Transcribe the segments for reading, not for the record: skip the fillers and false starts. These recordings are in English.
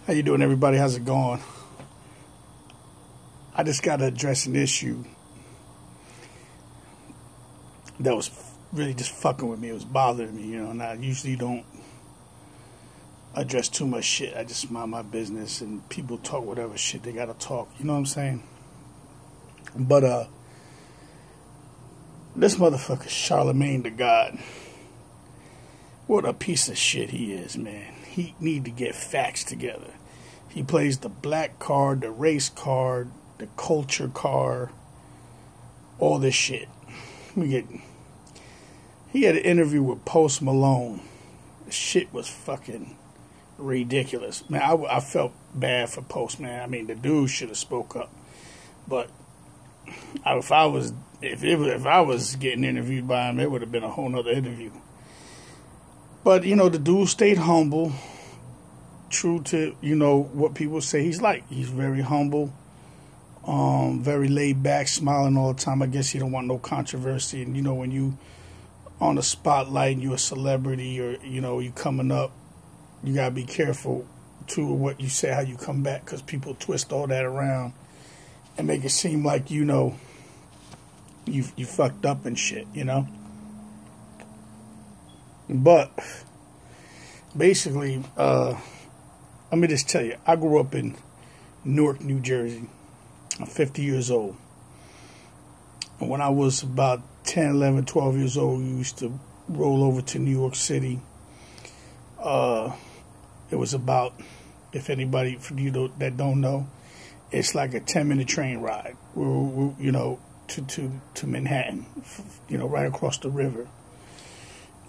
How you doing, everybody? How's it going? I just got to address an issue that was really just fucking with me. It was bothering me, and I usually don't address too much shit. I just mind my business, and people talk whatever shit they got to talk. You know what I'm saying? But, this motherfucker, Charlemagne the God, what a piece of shit he is, man. He need to get facts together. He plays the black card, the race card, the culture card, all this shit. He had an interview with Post Malone. The shit was fucking ridiculous. Man, I felt bad for Post, man. I mean, the dude should have spoke up. But if I was getting interviewed by him, it would have been a whole nother interview. But, the dude stayed humble, true to, what people say he's like. He's very humble, very laid back, smiling all the time. I guess he don't want no controversy. And, when you on the spotlight and you're a celebrity or, you coming up, you got to be careful, to what you say, how you come back, because people twist all that around and make it seem like, you fucked up and shit, But basically, let me just tell you, I grew up in Newark, New Jersey. I'm 50 years old. And when I was about 10, 11, 12 years old, we used to roll over to New York City. It was about, if anybody for you that don't know, it's like a 10-minute train ride, to Manhattan, right across the river.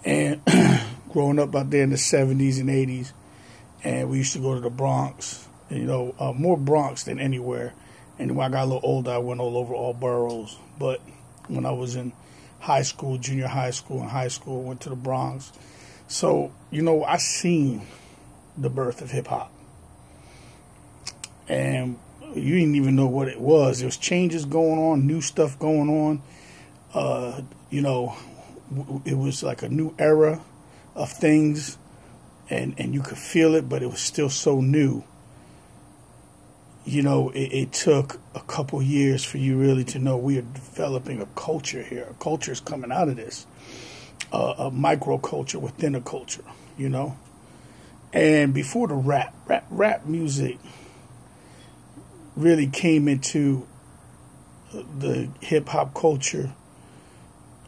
And growing up out there in the 70s and 80s, and we used to go to the Bronx, more Bronx than anywhere. And when I got a little older, I went all over all boroughs. But when I was in high school, junior high school, and high school, I went to the Bronx. So, I seen the birth of hip-hop. And you didn't even know what it was. There was changes going on, new stuff going on. It was like a new era of things, and you could feel it, but it was still so new. It took a couple years for you really to know we are developing a culture here. A culture is coming out of this. A microculture within a culture, And before the rap music really came into the hip-hop culture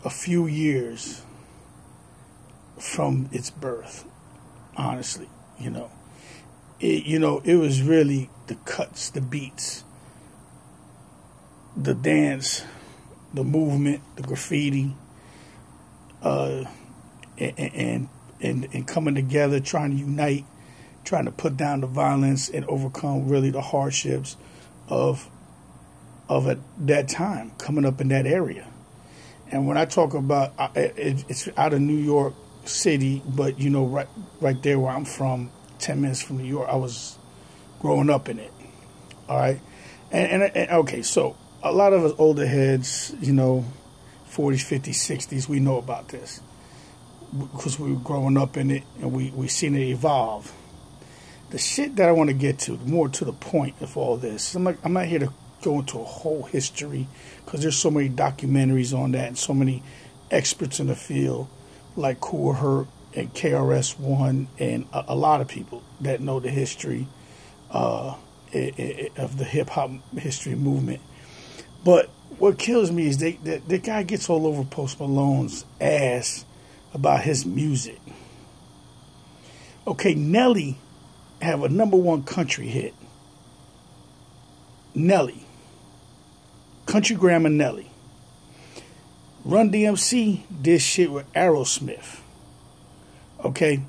a few years from its birth, honestly, It was really the cuts, the beats, the dance, the movement, the graffiti, and coming together, trying to unite, trying to put down the violence and overcome really the hardships of at that time, coming up in that area. And when I talk about, it's out of New York City, but, right there where I'm from, 10 minutes from New York, I was growing up in it. All right. And okay, so a lot of us older heads, 40s, 50s, 60s, we know about this because we were growing up in it and we seen it evolve. The shit that I want to get to, more to the point of all this, I'm not here to go into a whole history because there's so many documentaries on that and so many experts in the field like Cool Herc and KRS-One and a lot of people that know the history of the hip-hop history movement. But what kills me is the guy gets all over Post Malone's ass about his music. Okay, Nelly have a #1 country hit. Nelly. Country Grammar Nelly. Run DMC did shit with Aerosmith. Okay?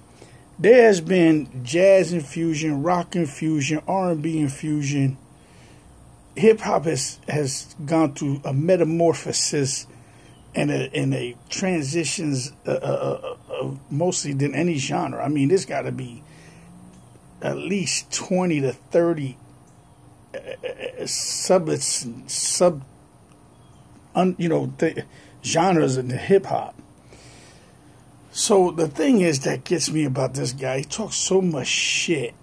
There has been jazz infusion, rock infusion, R&B infusion. Hip-hop has gone through a metamorphosis and a transitions mostly than any genre. I mean, there's got to be at least 20 to 30 genres in the hip hop. So the thing is that gets me about this guy, he talks so much shit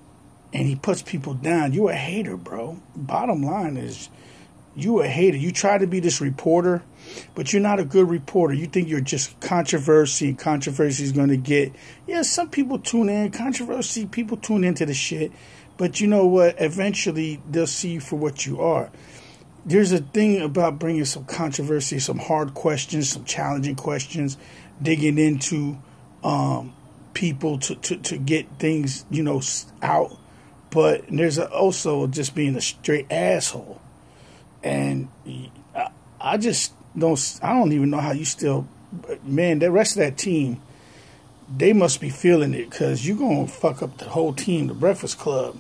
and he puts people down, you're a hater, bro. Bottom line is, you a hater. You try to be this reporter, but you're not a good reporter. You think you're just controversy, and controversy is going to get... Yeah, some people tune in. Controversy, people tune into the shit. But you know what? Eventually, they'll see you for what you are. There's a thing about bringing some controversy, some hard questions, some challenging questions, digging into people to get things, out. But there's also just being a straight asshole. And I just don't even know how you still... Man, the rest of that team, they must be feeling it, because you're going to fuck up the whole team, the Breakfast Club.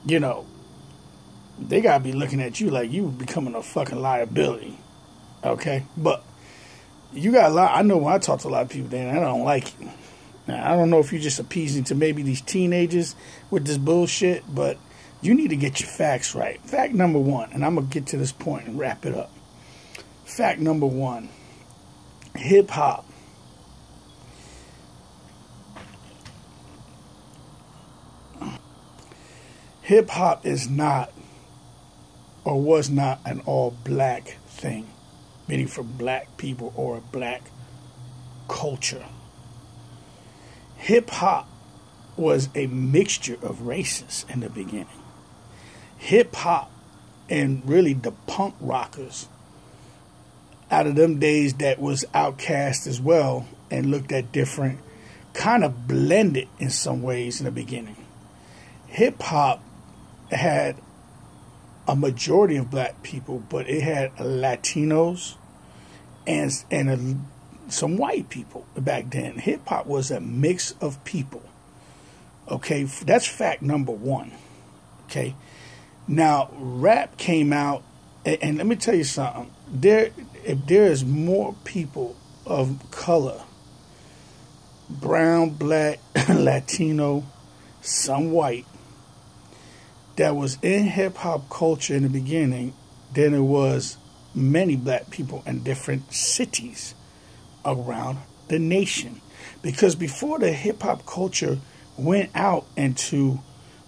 They got to be looking at you like you becoming a fucking liability. Okay? But you got a lot... I know when I talk to a lot of people, then I don't like you. Now, I don't know if you're just appeasing to maybe these teenagers with this bullshit, but you need to get your facts right. Fact number one, and I'm going to get to this point and wrap it up. Fact number one, hip-hop. Hip-hop is not, or was not, an all-black thing, meaning for black people or a black culture. Hip-hop was a mixture of races in the beginning. Hip-hop and really the punk rockers out of them days that was outcast as well and looked at different, kind of blended in some ways in the beginning. Hip-hop had a majority of black people, but it had Latinos and some white people back then. Hip-hop was a mix of people. Okay, that's fact number one. Okay, now rap came out, and let me tell you something. If there is more people of color, brown, black, Latino, some white, that was in hip-hop culture in the beginning than there was many black people in different cities around the nation. Because before the hip-hop culture went out into,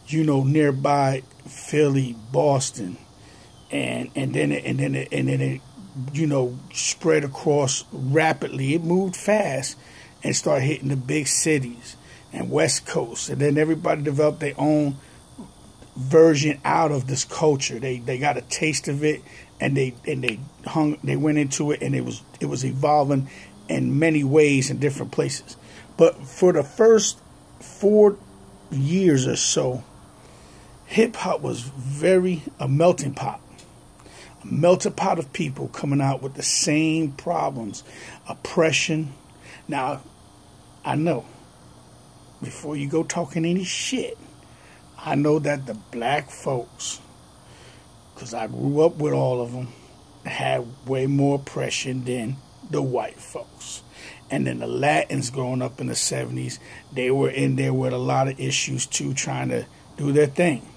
nearby Philly, Boston, and then it spread across rapidly. It moved fast and started hitting the big cities and West Coast, and then everybody developed their own version out of this culture. They got a taste of it, and they went into it, and it was evolving in many ways in different places. But for the first 4 years or so, hip-hop was very a melting pot. A melting pot of people coming out with the same problems. Oppression. Now, I know, before you go talking any shit, I know that the black folks, because I grew up with all of them, had way more oppression than the white folks. And then the Latins growing up in the 70s, they were in there with a lot of issues too, trying to do their thing.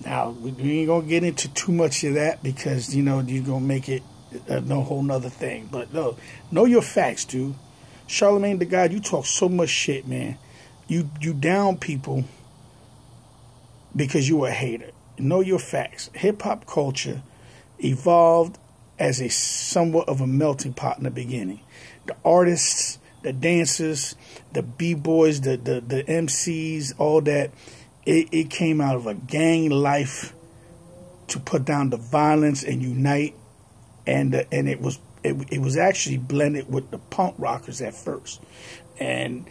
Now, we ain't going to get into too much of that because, you're going to make it no whole nother thing. But no, know your facts, dude. Charlemagne the God, you talk so much shit, man. You down people because you a hater. Know your facts. Hip-hop culture evolved as a somewhat of a melting pot in the beginning. The artists, the dancers, the b-boys, the MCs, all that, it came out of a gang life to put down the violence and unite, and it was actually blended with the punk rockers at first, and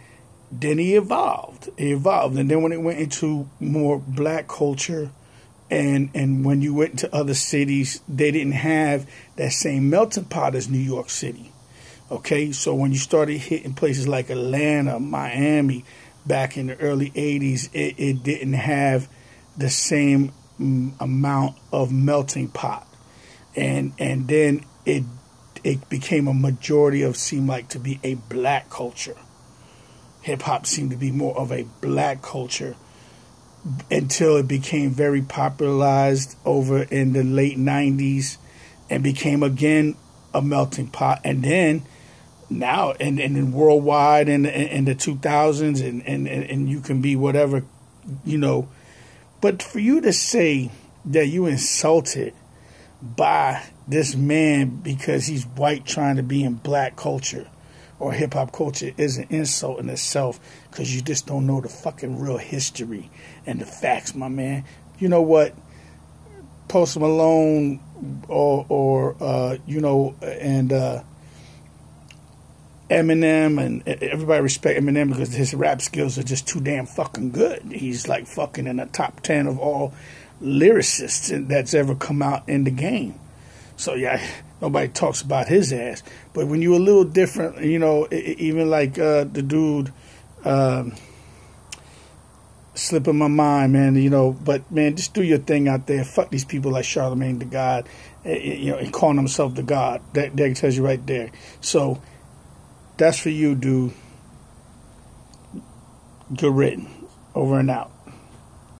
then it evolved, and then when it went into more black culture, and when you went to other cities, they didn't have that same melting pot as New York City. Okay, so when you started hitting places like Atlanta, Miami, back in the early 80s, it didn't have the same amount of melting pot. And then it became a majority of, seemed like to be a black culture. Hip-hop seemed to be more of a black culture until it became very popularized over in the late 90s and became again a melting pot. And then now, and then worldwide in the 2000s, and you can be whatever, But for you to say that you insulted by this man because he's white trying to be in black culture or hip-hop culture is an insult in itself, because you just don't know the fucking real history and the facts, my man. You know what? Post Malone or and Eminem, and everybody respect Eminem because his rap skills are just too damn fucking good. He's like fucking in the top 10 of all lyricists that's ever come out in the game. So yeah, nobody talks about his ass. But when you're a little different, even like the dude slipping my mind, man, but man, just do your thing out there. Fuck these people like Charlemagne the God, and calling himself the God. That tells you right there. So that's for you, dude. Good written. Over and out.